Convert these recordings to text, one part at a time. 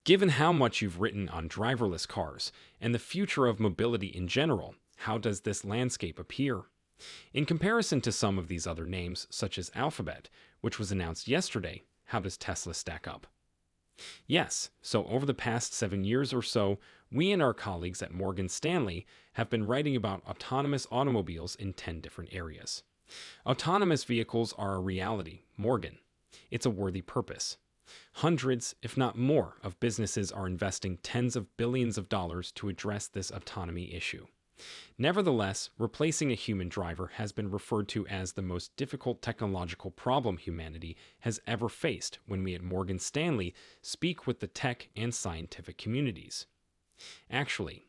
Given how much you've written on driverless cars and the future of mobility in general, how does this landscape appear? In comparison to some of these other names, such as Alphabet, which was announced yesterday, how does Tesla stack up? Yes, so over the past 7 years or so, we and our colleagues at Morgan Stanley have been writing about autonomous automobiles in 10 different areas. Autonomous vehicles are a reality, Morgan. It's a worthy purpose. Hundreds, if not more, of businesses are investing tens of billions of dollars to address this autonomy issue. Nevertheless, replacing a human driver has been referred to as the most difficult technological problem humanity has ever faced when we at Morgan Stanley speak with the tech and scientific communities. Actually,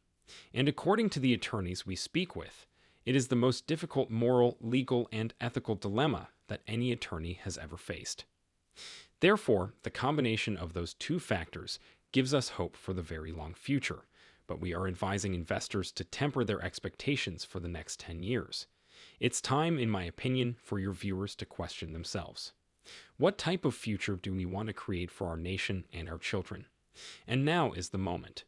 and according to the attorneys we speak with, it is the most difficult moral, legal, and ethical dilemma that any attorney has ever faced. Therefore, the combination of those two factors gives us hope for the very long future, but we are advising investors to temper their expectations for the next 10 years. It's time, in my opinion, for your viewers to question themselves. What type of future do we want to create for our nation and our children? And now is the moment.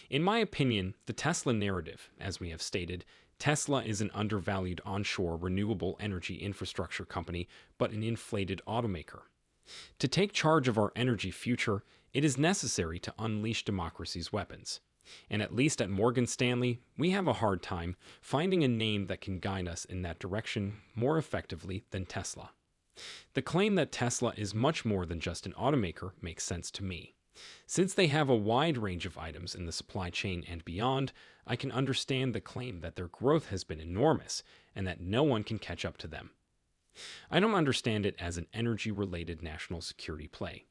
In my opinion, the Tesla narrative, as we have stated, Tesla is an undervalued onshore renewable energy infrastructure company, but an inflated automaker. To take charge of our energy future, it is necessary to unleash democracy's weapons. And at least at Morgan Stanley, we have a hard time finding a name that can guide us in that direction more effectively than Tesla. The claim that Tesla is much more than just an automaker makes sense to me. Since they have a wide range of items in the supply chain and beyond, I can understand the claim that their growth has been enormous and that no one can catch up to them. I don't understand it as an energy-related national security play.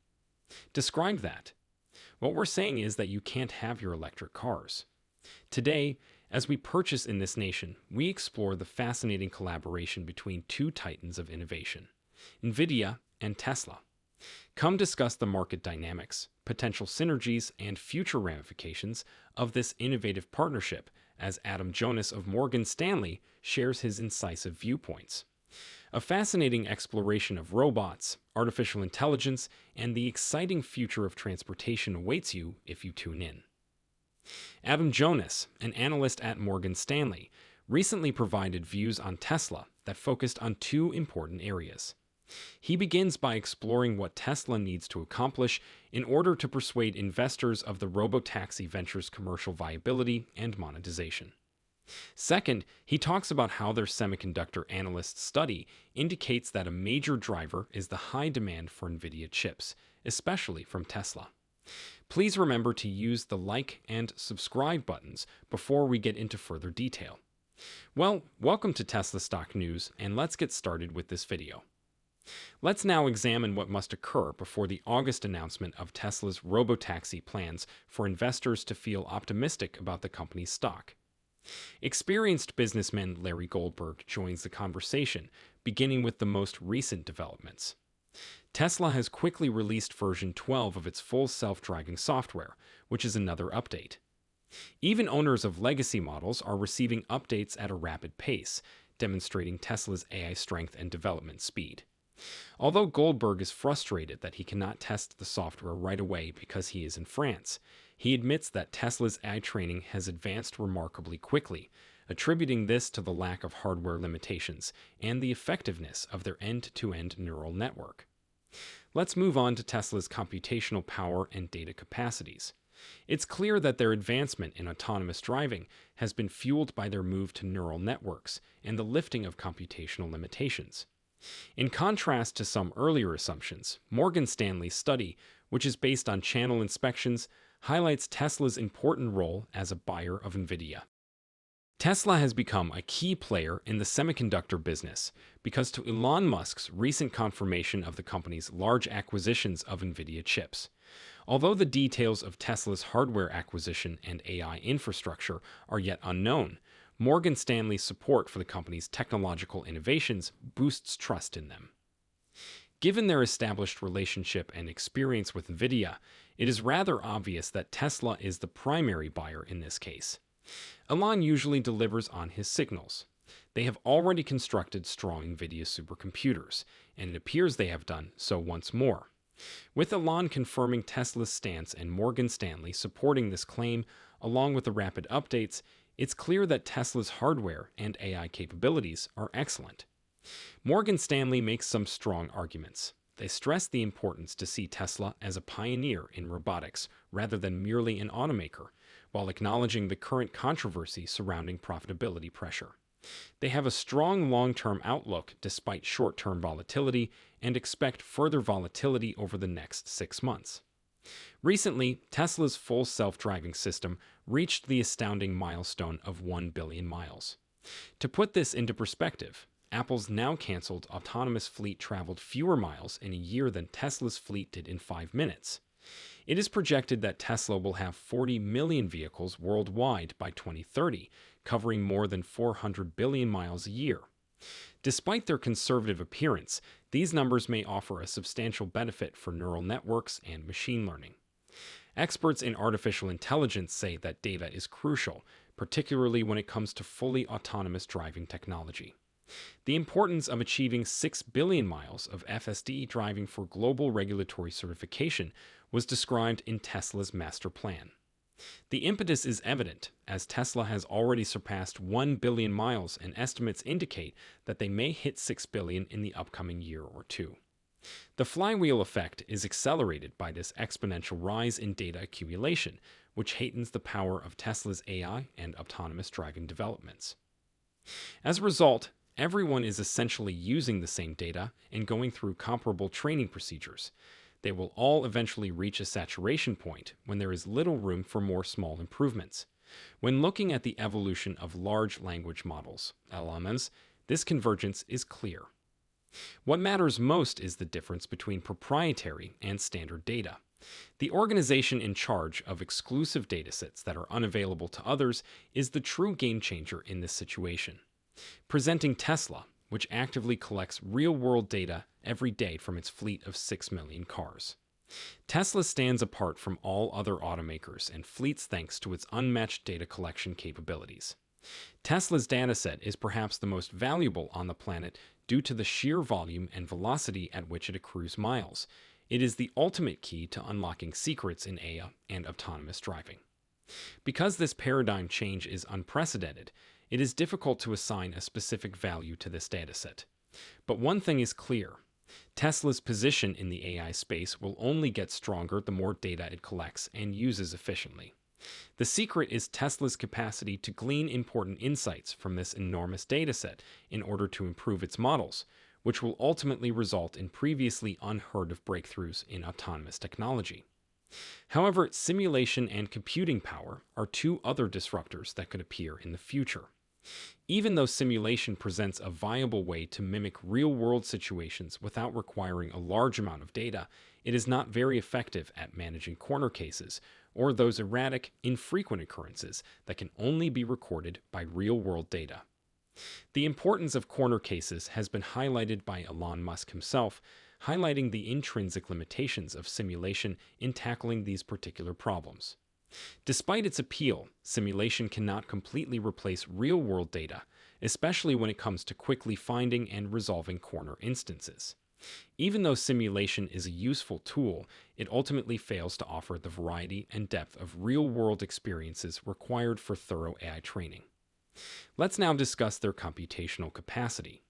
Describe that. What we're saying is that you can't have your electric cars. Today, as we purchase in this nation, we explore the fascinating collaboration between two titans of innovation, NVIDIA and Tesla. Come discuss the market dynamics, potential synergies, and future ramifications of this innovative partnership as Adam Jonas of Morgan Stanley shares his incisive viewpoints. A fascinating exploration of robots, artificial intelligence, and the exciting future of transportation awaits you if you tune in. Adam Jonas, an analyst at Morgan Stanley, recently provided views on Tesla that focused on two important areas. He begins by exploring what Tesla needs to accomplish in order to persuade investors of the robotaxi venture's commercial viability and monetization. Second, he talks about how their semiconductor analyst study indicates that a major driver is the high demand for NVIDIA chips, especially from Tesla. Please remember to use the like and subscribe buttons before we get into further detail. Well, welcome to Tesla Stock News, and let's get started with this video. Let's now examine what must occur before the August announcement of Tesla's robotaxi plans for investors to feel optimistic about the company's stock. Experienced businessman Larry Goldberg joins the conversation, beginning with the most recent developments. Tesla has quickly released version 12 of its full self-driving software, which is another update. Even owners of legacy models are receiving updates at a rapid pace, demonstrating Tesla's AI strength and development speed. Although Goldberg is frustrated that he cannot test the software right away because he is in France, he admits that Tesla's AI training has advanced remarkably quickly, attributing this to the lack of hardware limitations and the effectiveness of their end-to-end neural network. Let's move on to Tesla's computational power and data capacities. It's clear that their advancement in autonomous driving has been fueled by their move to neural networks and the lifting of computational limitations. In contrast to some earlier assumptions, Morgan Stanley's study, which is based on channel inspections, highlights Tesla's important role as a buyer of NVIDIA. Tesla has become a key player in the semiconductor business because to Elon Musk's recent confirmation of the company's large acquisitions of NVIDIA chips. Although the details of Tesla's hardware acquisition and AI infrastructure are yet unknown, Morgan Stanley's support for the company's technological innovations boosts trust in them. Given their established relationship and experience with NVIDIA, it is rather obvious that Tesla is the primary buyer in this case. Elon usually delivers on his signals. They have already constructed strong NVIDIA supercomputers, and it appears they have done so once more. With Elon confirming Tesla's stance and Morgan Stanley supporting this claim, along with the rapid updates, it's clear that Tesla's hardware and AI capabilities are excellent. Morgan Stanley makes some strong arguments. They stress the importance to see Tesla as a pioneer in robotics rather than merely an automaker, while acknowledging the current controversy surrounding profitability pressure. They have a strong long-term outlook despite short-term volatility and expect further volatility over the next 6 months. Recently, Tesla's full self-driving system reached the astounding milestone of 1 billion miles. To put this into perspective, Apple's now canceled autonomous fleet traveled fewer miles in a year than Tesla's fleet did in 5 minutes. It is projected that Tesla will have 40 million vehicles worldwide by 2030, covering more than 400 billion miles a year. Despite their conservative appearance, these numbers may offer a substantial benefit for neural networks and machine learning. Experts in artificial intelligence say that data is crucial, particularly when it comes to fully autonomous driving technology. The importance of achieving 6 billion miles of FSD driving for global regulatory certification was described in Tesla's master plan. The impetus is evident, as Tesla has already surpassed 1 billion miles, and estimates indicate that they may hit 6 billion in the upcoming year or two. The flywheel effect is accelerated by this exponential rise in data accumulation, which heightens the power of Tesla's AI and autonomous driving developments. As a result, everyone is essentially using the same data and going through comparable training procedures. They will all eventually reach a saturation point when there is little room for more small improvements. When looking at the evolution of large language models, LLMs, this convergence is clear. What matters most is the difference between proprietary and standard data. The organization in charge of exclusive datasets that are unavailable to others is the true game changer in this situation. Presenting Tesla, which actively collects real-world data every day from its fleet of 6 million cars. Tesla stands apart from all other automakers and fleets thanks to its unmatched data collection capabilities. Tesla's dataset is perhaps the most valuable on the planet due to the sheer volume and velocity at which it accrues miles. It is the ultimate key to unlocking secrets in AI and autonomous driving. Because this paradigm change is unprecedented, it is difficult to assign a specific value to this dataset. But one thing is clear. Tesla's position in the AI space will only get stronger the more data it collects and uses efficiently. The secret is Tesla's capacity to glean important insights from this enormous dataset in order to improve its models, which will ultimately result in previously unheard of breakthroughs in autonomous technology. However, simulation and computing power are two other disruptors that could appear in the future. Even though simulation presents a viable way to mimic real-world situations without requiring a large amount of data, it is not very effective at managing corner cases or those erratic, infrequent occurrences that can only be recorded by real-world data. The importance of corner cases has been highlighted by Elon Musk himself, highlighting the intrinsic limitations of simulation in tackling these particular problems. Despite its appeal, simulation cannot completely replace real-world data, especially when it comes to quickly finding and resolving corner instances. Even though simulation is a useful tool, it ultimately fails to offer the variety and depth of real-world experiences required for thorough AI training. Let's now discuss their computational capacity.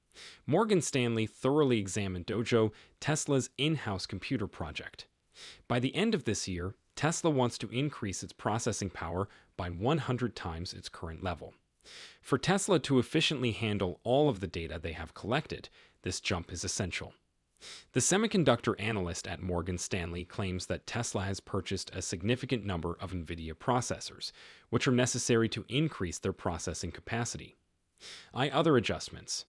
Morgan Stanley thoroughly examined Dojo, Tesla's in-house computer project. By the end of this year, Tesla wants to increase its processing power by 100 times its current level. For Tesla to efficiently handle all of the data they have collected, this jump is essential. The semiconductor analyst at Morgan Stanley claims that Tesla has purchased a significant number of NVIDIA processors, which are necessary to increase their processing capacity. Other adjustments,